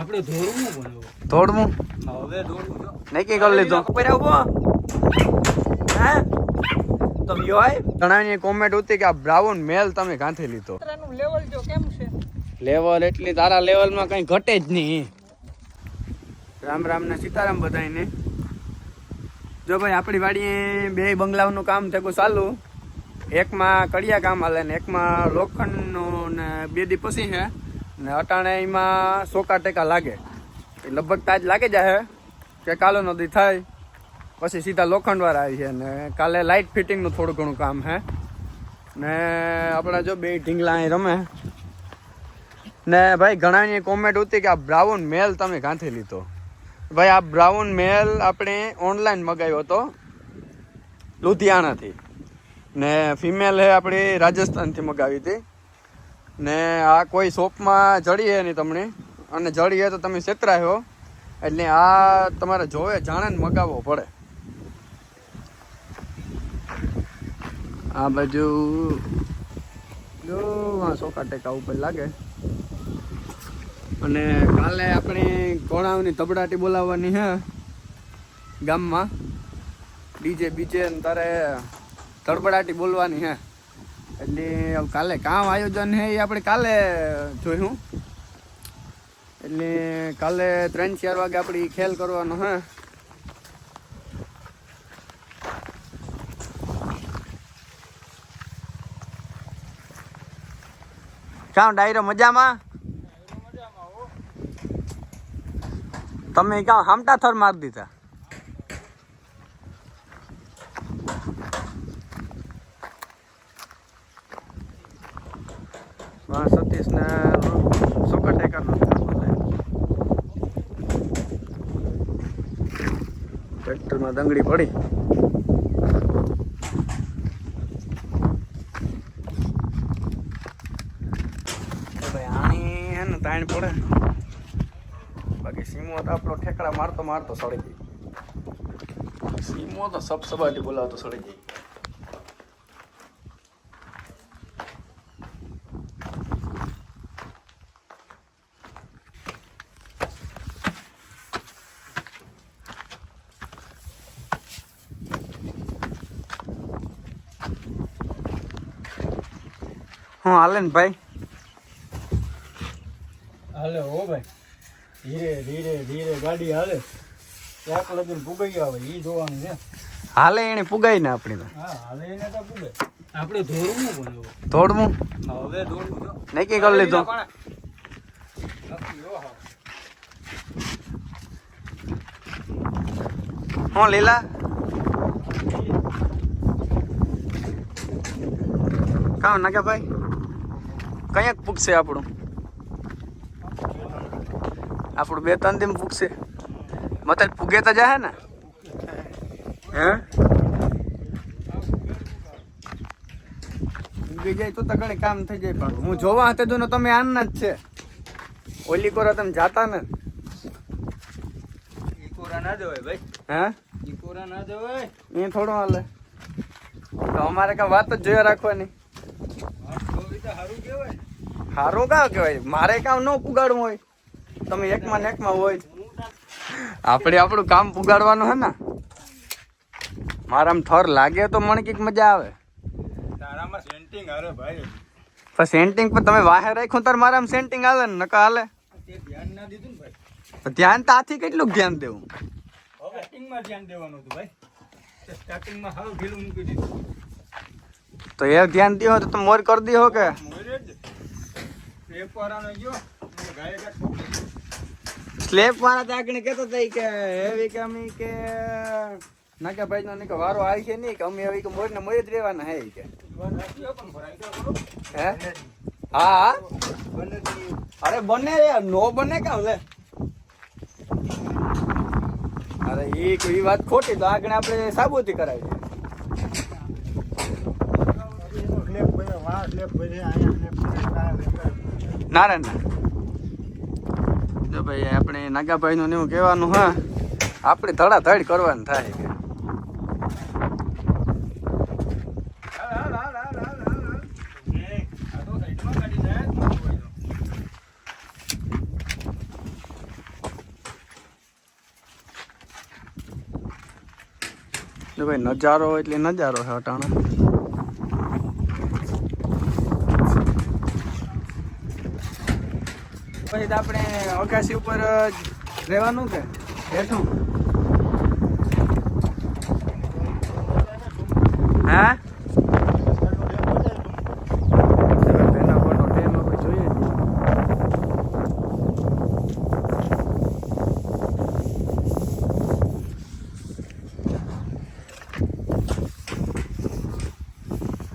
આપણે ધોળવું બોલો ધોળવું હવે ધોળવું જો નક્કી કરી લીધું ઉપર આવો હે તો યોય ઘણાની કોમેન્ટ હતી કે આ બ્રાઉન મેલ તમે કાંથી લીધો નું લેવલ જો કેમ છે લેવલ એટલી તારા લેવલમાં કઈ ઘટે જ નહીં. રામ રામ ને સીતારામ બધાને. જો ભાઈ આપણી વાડીએ બે બંગલાઓનું કામ થયું ચાલુ. એકમાં કડિયા કામ હાલે ને એકમાં લોખંડનું ને 2 દી પછી છે ને અટાણે એમાં 100 લાગે. લગભગ તાજ લાગે જાય કે કાલો નદી થાય પછી સીધા લોખંડ વાળા આવી છે ને કાલે લાઇટ ફિટિંગનું થોડું ઘણું કામ છે ને આપણા જો બે ઢીંગલા અહીં રમે ને ભાઈ ઘણાની કોમેન્ટ હતી કે આ બ્રાઉન મેલ તમે ક્યાંથી લીધો. ભાઈ આ બ્રાઉન મેલ આપણે ઓનલાઈન મગાવ્યો હતો લુધિયાણાથી ને ફિમેલ હે આપણી રાજસ્થાનથી મગાવી હતી ને આ કોઈ શોપમાં જડી હે નહીં તમને અને જડી હે તો તમે છેતરાયો એટલે આ તમારે જોવે જાણે ને મગાવવો પડે. આ બાજુ જો 100 ઉપર લાગે અને કાલે આપણે કોણાવની તબડાટી બોલાવવાની છે ગામમાં ડીજે બીજે તારે તડબડાટી બોલવાની છે એટલે કાલે કામ આયોજન છે એ આપણે કાલે જોયું એટલે કાલે 3-4 વાગે આપણે ખેલ કરવાનો હે. ક્યાં ડાયરો મજામાં તમે ક્યાં હામટા થર મારી દીધા. સતીશ ને 100 ટ્રેક્ટરમાં દંગડી પડી. ભાઈ આની હે ને તાણ પડે બાકી સીમો તો આપણો ઠેકડા મારતો મારતો સડી ગઈ. સીમો તો સબસબાટી બોલાવતો સડી ગઈ. હું હાલે ને ભાઈ હાલે હો ભાઈ ધીરે ધીરે ધીરે ગાડી હાલે ક્યાંક લગીને પુગાઈ આવે એ જોવાનું છે. હાલે એને પુગાઈ ને આપણી તો હા હાલે એને તો પુગે આપણે ધોળવું બોલો ધોળવું હવે ધોળવું જો નક્કી કરી લીધું. હું લીલા કામ નાખ્યા ભાઈ કયાક પૂગશે આપણું 2-3 દિન પૂગશે મતલબ પૂગે તો જાય ને હે પૂગી જાય તો ઘણી કામ થઈ જાય. પણ હું જોવા હતા તો તમે આનના જ છે ઓલી કોરા તમે જાતા ને ઈકોરા ના જવાય ભાઈ હે ઈકોરા ના જવાય એ થોડું હાલે તો અમારે કાંઈ વાત જ જોયા રાખવાની. સારું કેવાય હારું કાં કહેવાય મારે કામ ન પુગાડવું હોય તમે એકમાં ને એકમાં હોય આપણે આપણું કામ પુગાડવાનું હે ને. મારામાં થર લાગે તો મને કંઈક મજા આવે. તારામાં સેન્ટિંગ હારે ભાઈ પણ સેન્ટિંગ પર તમે વાહે રાખ્યું તાર મારામાં સેન્ટિંગ હાલે ને નકા હાલે. તે ધ્યાન ના દીધું ને ભાઈ પણ ધ્યાન તો આથી કેટલું ધ્યાન દેવું. સ્ટાર્ટિંગમાં ધ્યાન દેવાનું હતું ભાઈ સ્ટાર્ટિંગમાં હાવ ઢીલું મૂકી દીધું તો એ ધ્યાન દો તો તમે મોર કરી દો કે મોરે જ સ્લેપ વાળાનો ગયો ગાય ગાય સ્લેપ વાળા તો આગળ કહેતો હતા કે એવી કે અમે કે નાકા ભાઈ નો કે વારો આવી છે નહીં કે અમે એવી કે મોર ને મોર જ રહેવાના હે કે હે હા અરે બને યાર નો બને કામ લે. અરે એ વાત ખોટી તો આગળ આપણે સાબુતી કરાવી. ના રે ના જો ભાઈ આપણે નાગાભાઈ નું એવું કહેવાનું હા આપણે ધડાધડ કરવાનું થાય કે જો ભાઈ નજારો એટલે નજારો છે અટાણા. પછી તો આપણે અગાસી ઉપર રહેવાનું કે હેઠું? હા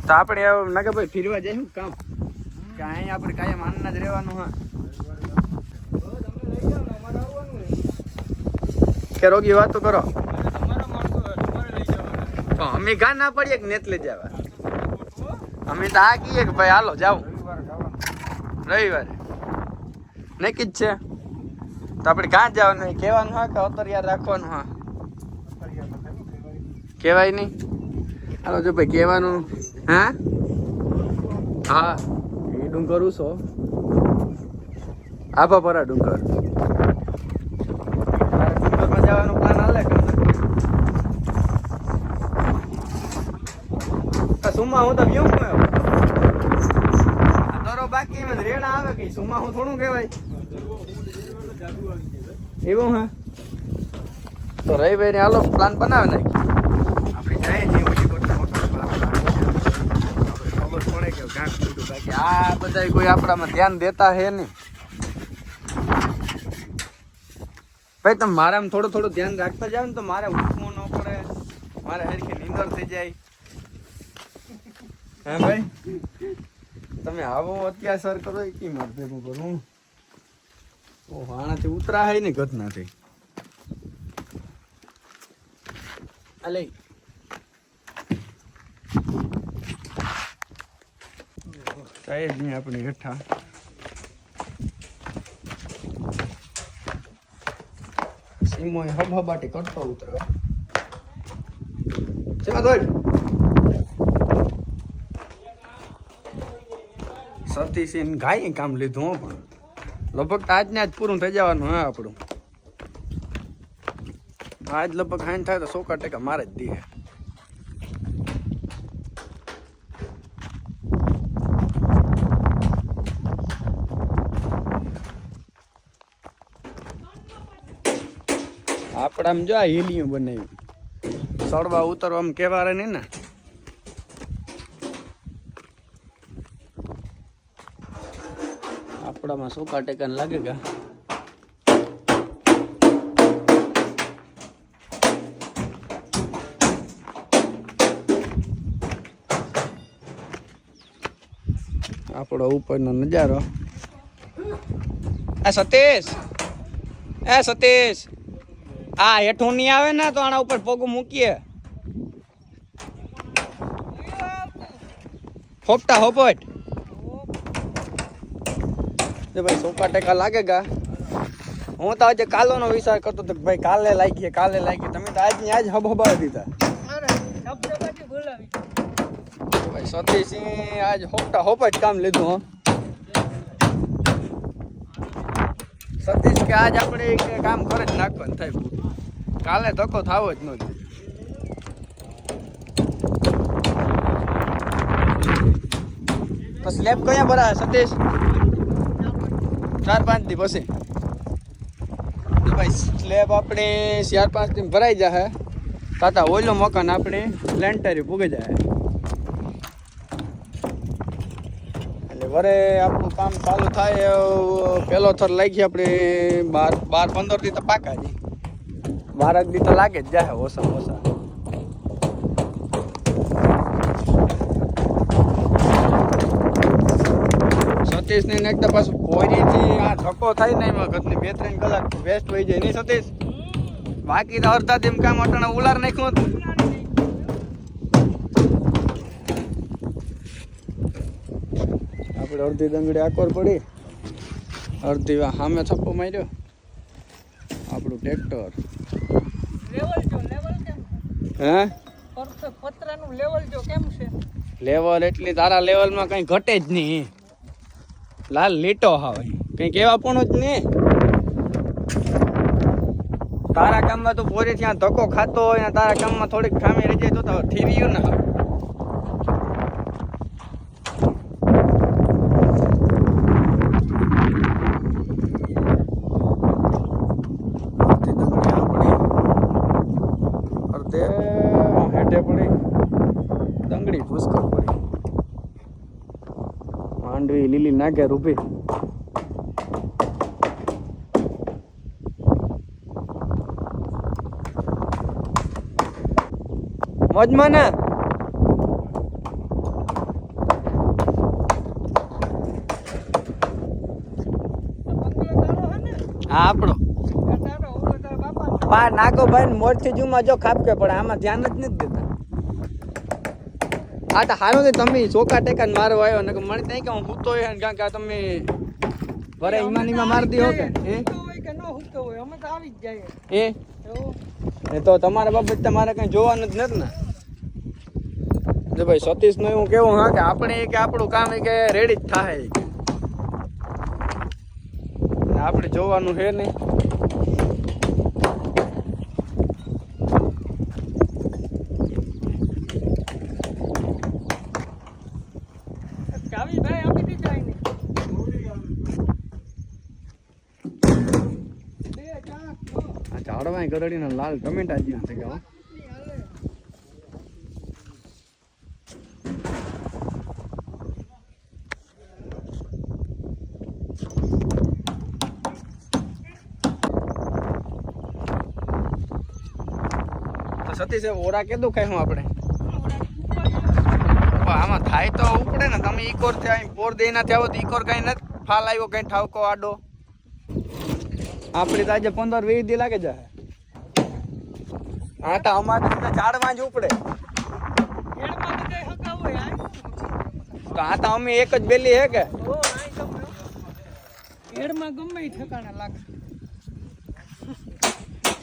તો આપણે નાકે ભાઈ ફીરવા જઈશું કામ કે અહીં આપણે કાયમ આનંદ જ રહેવાનું. હા કે રોગી વાતો કરો તો અમે ઘા ના પડીએ કે નેત લઈ જવા. અમે તો આ કહીએ કે ભાઈ હાલો જાવ રવિવારે નક્કી જ છે. તો આપણે કાં જવાનું કહેવાનું હા કે અતરિયાર રાખવાનું? હા કહેવાય નહીં. હાલો જો ભાઈ કહેવાનું. હા હા એ ડુંગર ઉસો આભા પરા ડુંગર. ડુંગરમાં જવાનો પ્લાન હાલે કે સુમા હું તો વ્યૂ દરો બાકી એમ રેડા આવે કે સુમા હું થોડું કહેવાય એવું. હા તો રવિભાઈ ને હાલો પ્લાન બનાવે નાખી આપણે જાય છીએ. બાકી આ બધા કોઈ આપણામાં ધ્યાન દેતા હે નહીં. ભાઈ તમે મારામાં થોડું થોડું ધ્યાન રાખતા જાવ ને તો મારે ઉઠવું ન પડે, મારે હરખી નીંદર થઈ જાય. હા ભાઈ તમે આવો અત્યાચાર કરો એ કી મારે ભેગું કરું. ઓહો આનાથી ઉતરા હે ને ઘટનાથી અલે થાય જ નહીં આપણી હેઠા. સીમો હબાટી કરતો ઉતરો સતીશીન ગાય કામ લીધું હો, પણ લગભગ આજને આજ પૂરું થઈ જવાનું હે આપણું. આજ લગભગ હાઈન થાય તો 100% મારે જ દીએ. આપણે આમ જો આ હિલિયું બનાવ્યું સડવા ઉતરવા આમ કેવારે નહીં ને. આપણામાં 100% લાગે ગા. આપણો ઉપરનો નજારો. આ સતીશ સતીશ આ હેઠું નહીં આવે ને તો આના ઉપર પગ મૂકીએ. ફોપટા હોપટ ભાઈ 100% લાગે ગા. હું તો આજે કાલોનો વિચાર કરતો હતો કે ભાઈ કાલે લાગીએ. તમે તો આજની આજ હબાવી દીધા. ભાઈ સતીશ આજ હોપટા હોપટ કામ લીધું. હો સતીશ કે આજ આપણે એક કામ કરે જ નાખવાનું થાય. કાલે ધક્કો થાવો જ નથી. તો સ્લેબ કયા ભરા સતીશ? 4-5 દી પછી ભાઈ સ્લેબ આપણે 4-5 દી ભરાઈ જાય. તાતા ઓલો મકાન આપણે લેન્ટરી પૂગી જાય એટલે વરે આપણું કામ ચાલુ થાય. પેલો થર લાગી આપણે 12-15 દી તો પાકા જ. 12 દી તો લાગે જ જાય ઓછામાં ઓછા. સતીશ ને એકદમ પાછું કોઈથી આ ધક્કો થાય ને એમાં ઘરની 2-3 કલાક વેસ્ટ થઈ જાય નહીં સતીશ? બાકી તો અડધા તેમ કામ અટાણા ઉલાર નાખ્યું હતું. આપણે અડધી દંગડી આકોર પડી, અડધી સામે થપ્પો માર્યો. આપણું ટ્રેક્ટર હે પતરાનું લેવલ જો કેમ છે? લેવલ એટલી તારા લેવલમાં કઈ ઘટે જ નહીં. લાલ લીટો આવે કઈ કેવા પણ જ નહીં. તારા કામમાં તો પોરે ત્યાં ધક્કો ખાતો હોય ને તારા કામમાં થોડીક ખામી રહી જાય તો થીર્યું ને હેઠે પડી ડંગળી પુષ્કળ પડી માંડવી લીલી નાગે રૂપી મોજમાં ને હા આપણો બા નાકો ભાઈ મોજ થી જુમાં જો ખાપકે પડે આમાં ધ્યાન જ નથી દેતા આ તો હારો છે તમે ચોકા ટેકા મારો આવ્યો ને મને નહીં કે હું હૂતો હોય ને કારણ કે તમે વરે ઈમાનીમાં મારતી હો કે એ તો તમારા બાબત તમારે કઈ જોવાનું જ નથી ને જો ભાઈ સતીશ નું એવું કેવું હા કે આપણે કે આપણું કામ કે રેડી જ થાય આપણે જોવાનું છે નહીં ઝાડવા ગરડીના લાલ ટમેટા જ્યાં છે કે સતીશ ઓરા કેદું ખાય હું આપણે આમાં થાય તો ઉપડે ને તમે ઈકોર થયા પોર દઈ ના થયા તો ઈકોર કઈ નથી ફાલ આવ્યો કઈ ઠાવકો આડો આપડી તો આજે 15-20 દી લાગે જાય હા તો અમારે ઝાડમાં જ ઉપડે તો આ તો અમે એક જ બેલી હે કે એડમાં ગમે ઠેકાણા લાગે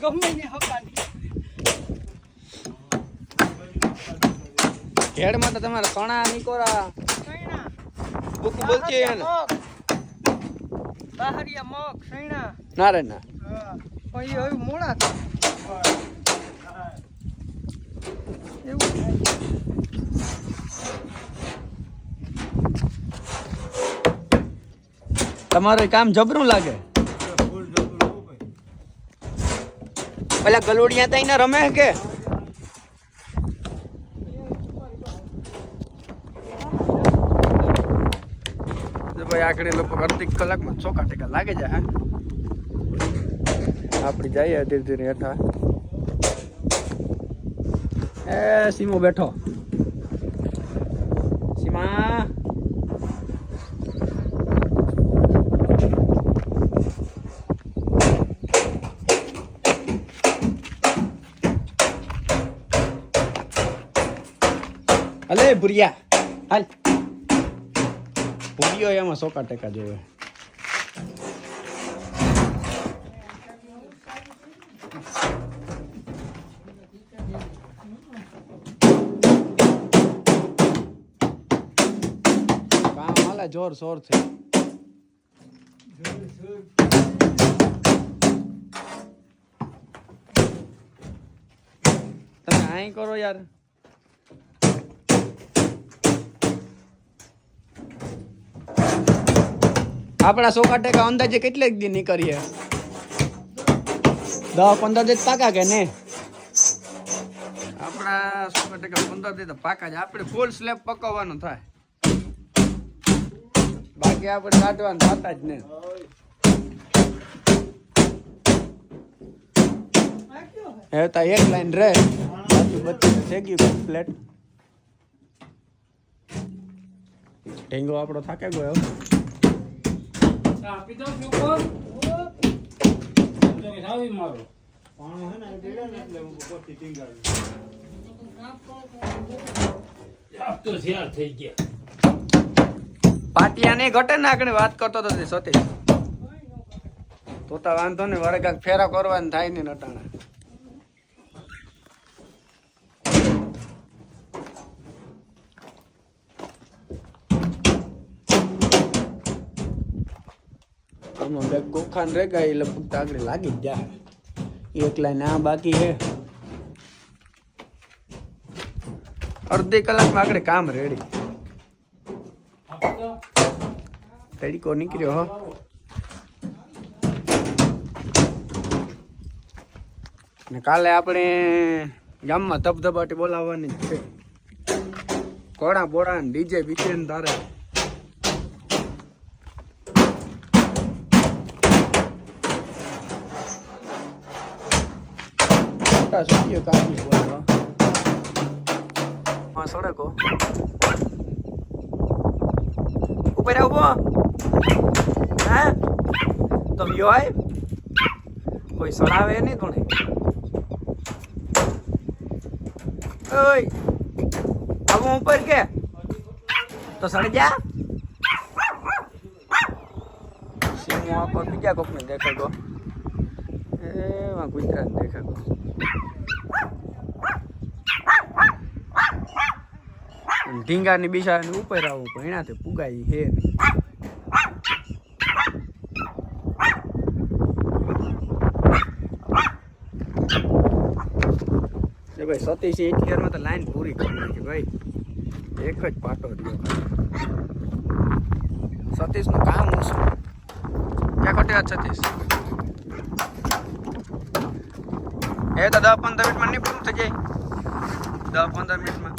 ગમે ને હકાની હેડમાં તો તમારે કણા નીકોરા બુક બોલતી હે ને બહારિયા મગ સૈણા ના રે ના પણ એ હવે મોડા એવું તમારું કામ જબરું લાગે પેલા ગલોડિયા તઈ ને રમે કે ભાઈ આખરે લોકો અડધી કલાકમાં ચોકા ટેકા લાગે જાય આપડી જઈએ ધીરે ધીરે હેઠા એ સીમો બેઠો સીમા અલે ભુરિયા હાલ ભૂગ્યો એમાં સોકા ટેકા જોવે કામ હાલે જોર શોર છે તમે આઈ કરો યાર આપડા સોકા ટેકા અંદાજે કેટલેક દી નીકળીએ 10-15 દી પાકા કે ને આપડા સોકા ટેકા 15 દી તો પાકા જ આપણે ફૂલ સ્લેબ પકવવાનું થાય બાકી આપણે કાઢવાનું થતા જ ને હે તા એક લાઈન રે બાકી બધું થઈ ગયું કમ્પ્લીટ ઢેંગો આપણો થાકે ગયો આપી દો છોકરો તો કે સાવી મારો પાણો હે ને દેડા ને એટલે હું પોતી ટીંગાડી આપ તો શેર થઈ ગયા પાટિયા ને ઘટે ને આગળ વાત કરતો તો સતીશ તો વાંધો ને વરે કાંક ફેરા કરવાનું થાય ને નટાણા આમાં બે ગોખાન રે ગઈ લગભગ આગળ લાગી જ જાય એક લાઈન આ બાકી છે. અડધી કલાકમાં આગળ કામ રેડી. તડીકો નીકળ્યો હો. ને કાલે આપણે ગામમાં ધબધબાટી બોલાવવાની જ છે. ઘોડા બોડા ને ડીજે બીજે ને તારે સુટ્યો કાપી બોલાવો. હા સડકો ઉપર આવો. હા તો વ્યો આય કોઈ સડાવે નહીં થોડે. ઓય આવું ઉપર કે તો સડી જા. સિંહ પર બીજા કોકને દેખાડો. એમાં ગુજરાત દેખાડો. ઢીંગાની બિચારાને ઉપર આવવું પણ એનાથી પુગાઈ હે નહીં. ભાઈ સતીશ એટલી તો લાઈન પૂરી કરી નાખી ભાઈ. એક જ પાટો રહ્યો. સતીશ નું કામ શું ક્યાં ખોટી વાત સતીશ? એ તો 10-15 મિનિટમાં નહીં પૂરું થઈ જાય. 10-15 મિનિટમાં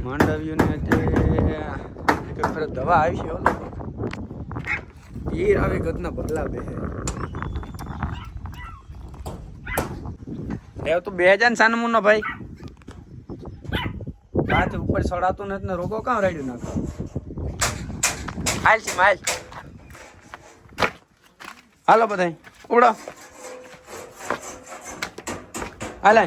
માંડવ્યુંને અત્યારે દવા આવી છે. હીર આવી ગતના પગલા બે લેવ તો 2000 સાનમુનો ભાઈ. કાચ ઉપર સડાતું નથી ને રોગો કામ રાડ્યું નાખો. હાલ છે માલ. હાલો બધા ઉડો હાલ.